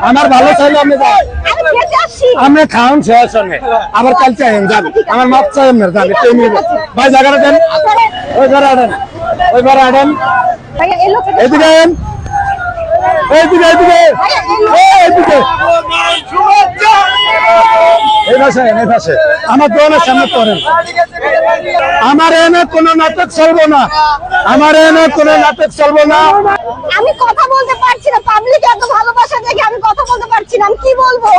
আমার ভালো চাইলে আপনি যান, আপনি খাওয়ান শেষ সঙ্গে আবার কাল চাইেন যান, আমার মাপ চাইেন না যান, ভাই জায়গাটা দেন, ওই ঘরে আনেন, ওই ঘরে আনেন, এদিকে আনেন, এইদিকে এইদিকে এইদিকে এই পাশে এই পাশে আমার দোকানের সামনে করেন। আমার এনে কোনো নাটক চলবো না, আমার এনে কোনো নাটক চলবো না। আমি কথা বলতে পারছি না, পাবলিক এত ভালোবাসা দেখে আমি কথা বলতে পারছি না। আমি কি বলবো,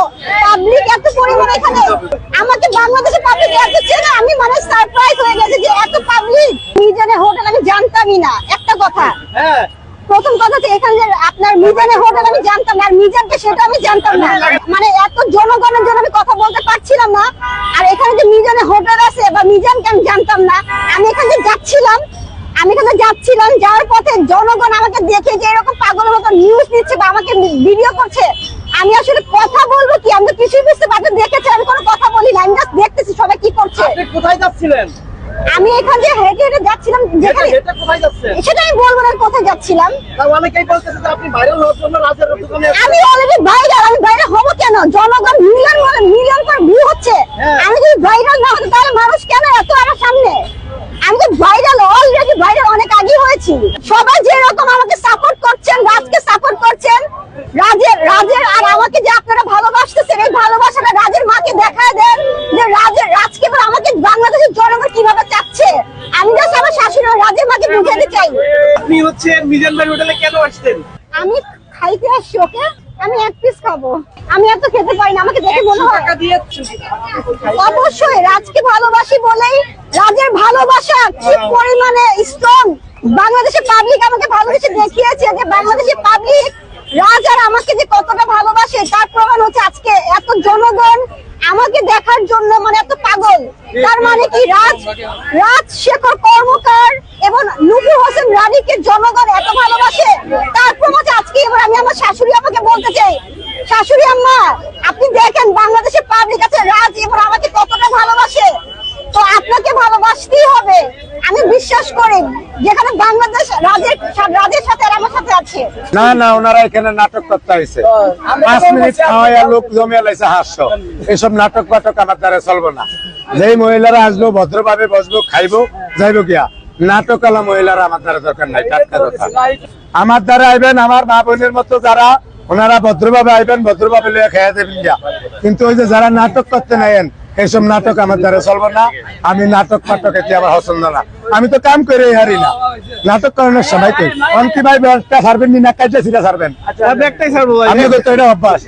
পাবলিক এত পরিমাণে এখানে আমাকে বাংলাদেশের পাবলিক এত চেনে, আমি মানে সারপ্রাইজ হয়ে গেছে যে এত পাবলিক। মিজানের হোটেল আমি জানতামই না, একটা কথা। প্রথম কথা হচ্ছে এখানে যে আপনার মিজানের হোটেল আমি জানতাম না, আর মিজানকে সেটা আমি জানতাম না। মানে এত জনগণের জন্য আমি কথা বলতে পারছিলাম না। আর এখানে যে মিজানের হোটেল আছে বা মিজানকে আমি জানতাম না। আমি এখানে যাচ্ছিলাম, যাওয়ার পথে জনগণ আমাকে দেখে যে এরকম পাগলের মতো নিউজ দিচ্ছে বা আমাকে ভিডিও করছে, আমি আসলে কথা বলবো কি, আমি তো কিছুই বুঝতে পারছি। দেখেছি আমি কোনো কথা বলি না, আমি জাস্ট দেখতেছি সবাই কি করছে। আপনি কোথায় যাচ্ছিলেন? আমি এখান দিয়ে হেঁটে হেঁটে যাচ্ছিলাম, যেখানে কোথায় যাচ্ছেন সেটা আমি বলবো না কোথায় যাচ্ছিলাম। অনেকেই বলতেছে যে আপনি ভাইরাল হওয়ার জন্য রাজের দোকানে। আমি অলরেডি ভাইরাল, আমি ভাইরাল হবো কেন? জনগণ মিলিয়ন করে ভিউ হচ্ছে। আমি যদি ভাইরাল না হতো তাহলে মানুষ কেন এত আমার সামনে? আমি তো ভাইরাল, অলরেডি ভাইরাল অনেক আগে হয়েছি। সবাই যেরকম আমাকে সাপোর্ট করছেন, রাজকে সাপোর্ট করছেন, রাজের আর আমাকে যে আপনারা ভালোবাসতেছেন, এই ভালোবাসাটা রাজের মাকে দেখায় দেন যে রাজকে আমাকে বাংলাদেশের জনগণ কিভাবে চাচ্ছে। আমি জাস্ট আমার শাশুড়ি রাজের মাকে বুঝাতে চাই। আপনি হচ্ছে মিজান ভাই হোটেলে কেন আসছেন? আমি খাইতে আসছি, ওকে আমি এক পিস খাবো, আমি এত খেতে পারি না, আমাকে দেখে মনে হয়। অবশ্যই রাজকে ভালোবাসি বলেই, রাজের ভালোবাসা কি পরিমাণে স্ট্রং বাংলাদেশের পাবলিক আমাকে ভালোবেসে দেখিয়েছে যে বাংলাদেশের পাবলিক রাজ আর আমাকে যে কতটা ভালোবাসে তার প্রমাণ হচ্ছে আজকে এত জনগণ আমাকে দেখার জন্য মানে এত পাগল। তার মানে কি রাজশেখর কর্মকার এবং নুপুর হোসেন রানীকে জনগণ এত ভালোবাসে, তার প্রমাণ আজকে। এবার আমি আমার শাশুড়ি আমাকে বলতে চাই, শাশুড়ি আম্মা আপনি দেখেন বাংলাদেশের পাবলিক আছে রাজ এবার আমাকে কতটা ভালোবাসে, তো আপনাকে ভালোবাসতেই হবে। আমি বিশ্বাস করি যেখানে বাংলাদেশ রাজের সাথে আর আমার সাথে আছে। না না, ওনারা এখানে নাটক করতে হয়েছে, 5 মিনিট খাওয়াইয়া লোক জমিয়ে লাইছে 500। এসব নাটক পাটক আমার দ্বারা চলবো না। যেই মহিলারা আসবো ভদ্রভাবে বসবো, খাইবো, যাইবো গিয়া। নাটক আলা মহিলারা আমার দ্বারা দরকার নাই। টাটকা কথা, আমার দ্বারা আইবেন আমার মা বোনের মতো যারা, ওনারা ভদ্রভাবে আইবেন, ভদ্রভাবে লিয়ে খেয়ে দেবেন গিয়া। কিন্তু ওই যে যারা নাটক করতে নেন, এইসব নাটক আমার দ্বারা চলবো না। আমি নাটক পাটক এটি আমার পছন্দ না। আমি তো কাম করে হারি না, নাটক করানোর সময় কই অন্তি ভাই ব্যাগটা ছাড়বেন না, কাজটা সিধা ছাড়বেন। ব্যাগটাই ছাড়বো ভাই, আমি তো এটা অভ্যাস।